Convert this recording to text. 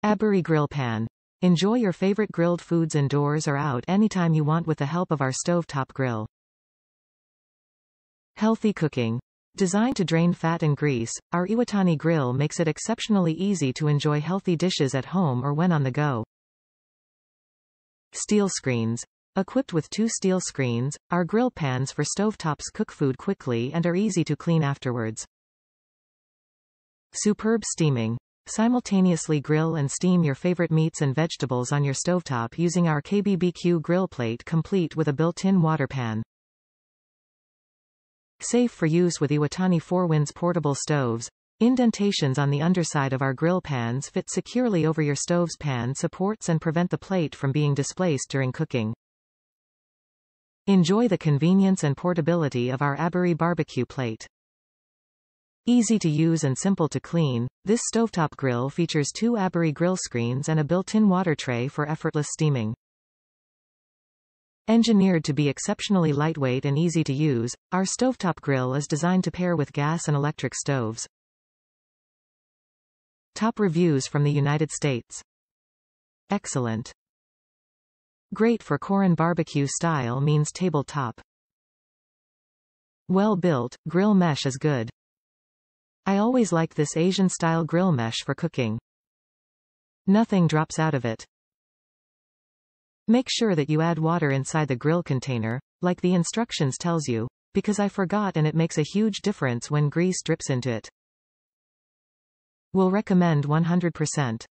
Aburi Grill Pan. Enjoy your favorite grilled foods indoors or out anytime you want with the help of our stovetop grill. Healthy cooking. Designed to drain fat and grease, our Iwatani grill makes it exceptionally easy to enjoy healthy dishes at home or when on the go. Steel screens. Equipped with 2 steel screens, our grill pans for stovetops cook food quickly and are easy to clean afterwards. Superb steaming. Simultaneously grill and steam your favorite meats and vegetables on your stovetop using our KBBQ grill plate complete with a built-in water pan. Safe for use with Iwatani Forewinds portable stoves. Indentations on the underside of our grill pans fit securely over your stove's pan supports and prevent the plate from being displaced during cooking. Enjoy the convenience and portability of our Aburi barbecue plate. Easy to use and simple to clean, this stovetop grill features 2 Aburi grill screens and a built-in water tray for effortless steaming. Engineered to be exceptionally lightweight and easy to use, our stovetop grill is designed to pair with gas and electric stoves. Top reviews from the United States. Excellent. Great for Korean barbecue style means tabletop. Well built, grill mesh is good. I always like this Asian-style grill mesh for cooking. Nothing drops out of it. Make sure that you add water inside the grill container, like the instructions tells you, because I forgot and it makes a huge difference when grease drips into it. Will recommend 100%.